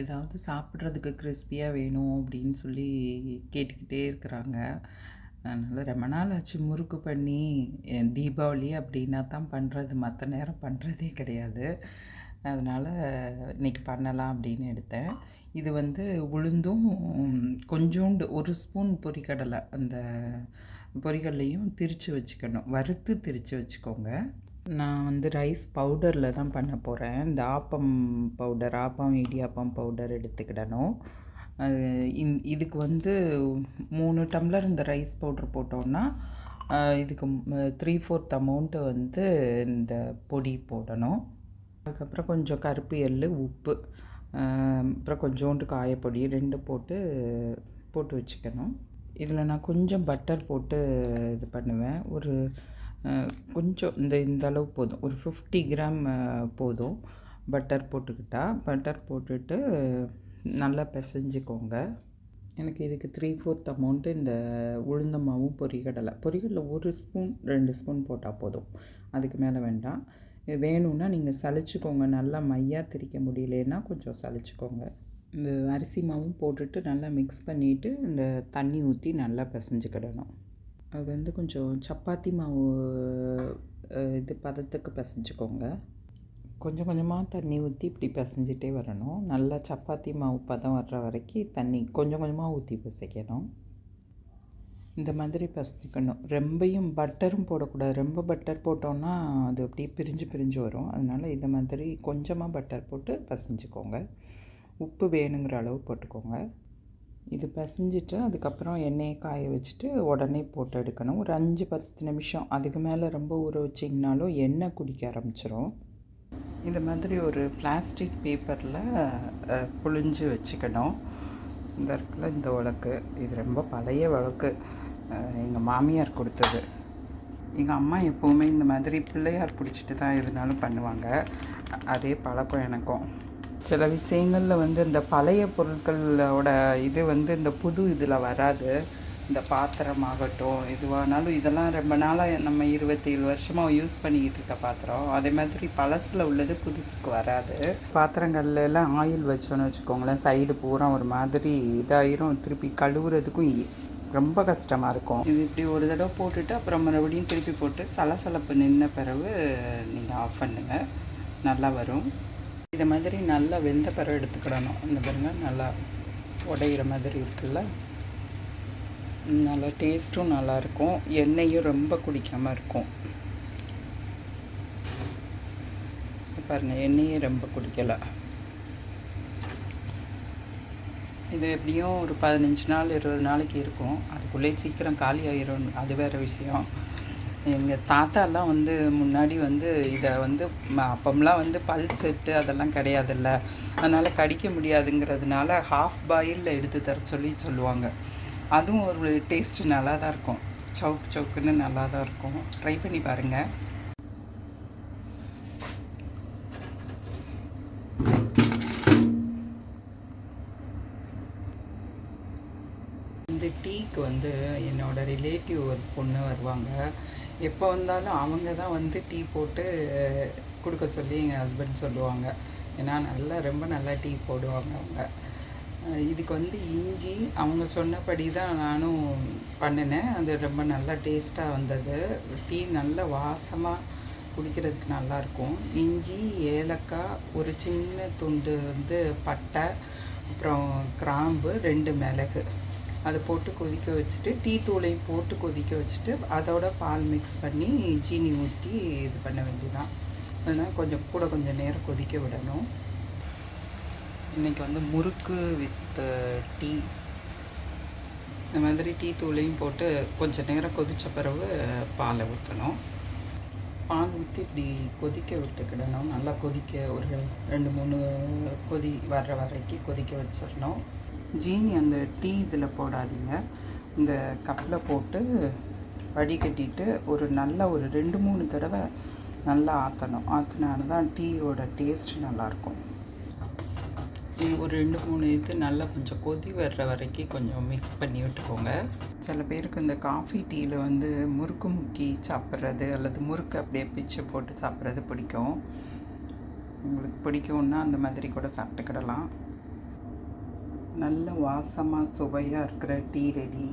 ஏதாவது சாப்பிட்றதுக்கு கிறிஸ்பியாக வேணும் அப்படின்னு சொல்லி கேட்டுக்கிட்டே இருக்கிறாங்க. அதனால் ரொம்ப நாள் ஆச்சு முறுக்கு பண்ணி. தீபாவளி அப்படின்னா தான் பண்ணுறது, மற்ற நேரம் பண்ணுறதே கிடையாது. அதனால் இன்றைக்கி பண்ணலாம் அப்படின்னு எடுத்தேன். இது வந்து உளுந்தும் கொஞ்சோண்டு ஒரு ஸ்பூன் பொரிக்கடலை, அந்த பொரிக்கடலையும் திரித்து வச்சுக்கணும், வறுத்து திரித்து வச்சுக்கோங்க. நான் வந்து ரைஸ் பவுடரில் தான் பண்ண போகிறேன். இந்த ஆப்பம் பவுடர், ஆப்பம் இடியாப்பம் பவுடர் எடுத்துக்கிடணும். அது இதுக்கு வந்து 3 டம்ளர் இந்த ரைஸ் பவுடர் போட்டோன்னா இதுக்கு 3/4 அமௌண்ட்டு வந்து இந்த பொடி போடணும். அதுக்கப்புறம் கொஞ்சம் கருப்பு எள், உப்பு, அப்புறம் கொஞ்சோண்டு காயப்பொடி 2 போட்டு வச்சுக்கணும். இதில் நான் கொஞ்சம் பட்டர் போட்டு இது பண்ணுவேன். ஒரு கொஞ்சம் இந்த அளவு போதும், ஒரு 50 கிராம் போதும் பட்டர் போட்டுக்கிட்டால். பட்டர் போட்டுட்டு நல்லா பிசைஞ்சிக்கோங்க. எனக்கு இதுக்கு 3/4 அமௌண்ட்டு இந்த உளுந்த மாவும் பொரிக்கடலை 1 ஸ்பூன் 2 ஸ்பூன் போட்டால் போதும், அதுக்கு மேலே வேண்டாம். இது வேணும்னா நீங்கள் சலிச்சுக்கோங்க, நல்லா மையாக திரிக்க முடியலன்னா கொஞ்சம் சலிச்சுக்கோங்க. இந்த அரிசி மாவும் போட்டுட்டு நல்லா மிக்ஸ் பண்ணிவிட்டு இந்த தண்ணி ஊற்றி நல்லா பிசைஞ்சிக்கிடணும். அது வந்து கொஞ்சம் சப்பாத்தி மாவு இது பதத்துக்கு பிசைஞ்சிக்கோங்க. கொஞ்சம் கொஞ்சமாக தண்ணி ஊற்றி இப்படி பிசைஞ்சிட்டே வரணும். நல்லா சப்பாத்தி மாவு பதம் வர்ற வரைக்கும் தண்ணி கொஞ்சம் கொஞ்சமாக ஊற்றி பிசைக்கணும். இந்த மாதிரி பிசைஞ்சிக்கணும். ரொம்பையும் பட்டரும் போடக்கூடாது. ரொம்ப பட்டர் போட்டோன்னா அது அப்படியே பிரிஞ்சு வரும். அதனால் இந்த மாதிரி கொஞ்சமாக பட்டர் போட்டு பிசைஞ்சிக்கோங்க. உப்பு வேணுங்கிற அளவு போட்டுக்கோங்க. இது பிசைஞ்சிட்டு அதுக்கப்புறம் எண்ணெயை காய வச்சுட்டு உடனே போட்டு எடுக்கணும். ஒரு 5-10 நிமிஷம், அதுக்கு மேலே ரொம்ப ஊற வச்சிங்கனாலும் எண்ணெய் குடிக்க ஆரம்பிச்சிரும். இந்த மாதிரி ஒரு பிளாஸ்டிக் பேப்பரில் புழிஞ்சு வச்சுக்கணும். இந்த இருக்குல்ல இந்த உலக்கு, இது ரொம்ப பழைய உலக்கு, எங்கள் மாமியார் கொடுத்தது. எங்கள் அம்மா எப்போவுமே இந்த மாதிரி பிள்ளையார் பிடிச்சிட்டு தான் எதுனாலும் பண்ணுவாங்க. அதே பழக்கம் எனக்கும். சில விஷயங்களில் வந்து இந்த பழைய பொருட்களோட இது வந்து இந்த புது இதில் வராது. இந்த பாத்திரமாகட்டும் எதுவானாலும் இதெல்லாம் ரொம்ப நாளாக நம்ம 27 வருஷமாக யூஸ் பண்ணிக்கிட்டு இருக்க பாத்திரம். அதே மாதிரி பழசில் உள்ளது புதுசுக்கு வராது. பாத்திரங்கள்ல எல்லாம் ஆயில் வச்சோன்னு வச்சுக்கோங்களேன், சைடு பூரா ஒரு மாதிரி இதாயிரும். திருப்பி கழுவுறதுக்கும் ரொம்ப கஷ்டமாக இருக்கும். இது இப்படி ஒரு தடவை போட்டுட்டு அப்புறம் மறுபடியும் திருப்பி போட்டு சலசலப்பு நின்ன பிறகு நீங்கள் ஆஃப் பண்ணுங்கள், நல்லா வரும். இதை மாதிரி நல்லா வெந்த பிறகு எடுத்துக்கிடணும். இந்த பாருங்கள், நல்லா உடையிற மாதிரி இருக்குல்ல, நல்லா டேஸ்ட்டும் நல்லாயிருக்கும், எண்ணெயும் ரொம்ப குடிக்காமல் இருக்கும். பாருங்கள், எண்ணெயும் ரொம்ப குடிக்கலை. இது எப்படியும் ஒரு 15 நாள் 20 நாளைக்கு இருக்கும். அதுக்குள்ளே சீக்கிரம் காலி ஆயிரும், அது வேறு விஷயம். எங்கள் தாத்தாலாம் வந்து முன்னாடி வந்து இதை வந்து அப்போம்லாம் வந்து பல் செட்டு அதெல்லாம் கிடையாதுல்ல, அதனால் கடிக்க முடியாதுங்கிறதுனால ஹாஃப் பாயிலில் எடுத்து தர சொல்லுவாங்க. அதுவும் ஒரு டேஸ்ட்டு நல்லா தான் இருக்கும், சவுக்குன்னு நல்லா தான் இருக்கும். ட்ரை பண்ணி பாருங்கள். இந்த டீக்கு வந்து என்னோடய ரிலேட்டிவ் ஒரு பொண்ணு வருவாங்க. எப்போ வந்தாலும் அவங்க தான் வந்து டீ போட்டு கொடுக்க சொல்லி எங்கள் ஹஸ்பண்ட் சொல்லுவாங்க. ஏன்னா ரொம்ப நல்லா டீ போடுவாங்க அவங்க. இதுக்கு வந்து இஞ்சி அவங்க சொன்னபடி தான் நானும் பண்ணினேன். அது ரொம்ப நல்லா டேஸ்ட்டாக வந்தது. டீ நல்ல வாசமாக குடிக்கிறதுக்கு நல்லாயிருக்கும். இஞ்சி, ஏலக்காய், ஒரு சின்ன துண்டு வந்து பட்டை, அப்புறம் கிராம்பு, 2 மிளகு, அதை போட்டு கொதிக்க வச்சுட்டு டீ தூளையும் போட்டு கொதிக்க வச்சுட்டு அதோட பால் மிக்ஸ் பண்ணி சீனி ஊற்றி இது பண்ண வேண்டியதான். அதனால் கொஞ்சம் நேரம் கொதிக்க விடணும். இன்றைக்கி வந்து முறுக்கு வித் டீ, இந்த மாதிரி டீ தூளையும் போட்டு கொஞ்சம் நேரம் கொதித்த பிறகு பாலை ஊற்றணும். பால் ஊற்றி இப்படி கொதிக்க விட்டுக்கிடணும். நல்லா கொதிக்க ஒரு 2-3 கொதி வர்ற வரைக்கும் கொதிக்க வச்சிடணும். ஜீனி அந்த டீ இதில் போடாதீங்க, இந்த கப்பில் போட்டு வடிகட்டிட்டு ஒரு 2-3 தடவை நல்லா ஆற்றினால தான் டீயோட டேஸ்ட் நல்லாயிருக்கும். ஒரு 2-3 இது நல்லா கொஞ்சம் கொதி வர்ற வரைக்கும் கொஞ்சம் மிக்ஸ் பண்ணி விட்டுக்கோங்க. சில பேருக்கு இந்த காஃபி டீயில் வந்து முறுக்கு முக்கி சாப்பிட்றது அல்லது முறுக்கு அப்படியே பிச்சு போட்டு சாப்பிட்றது பிடிக்கும். உங்களுக்கு பிடிக்கும்னா அந்த மாதிரி கூட சாப்பிட்டுக்கிடலாம். நல்ல வாசமாக சுவையாக இருக்கிற டீ ரெடி.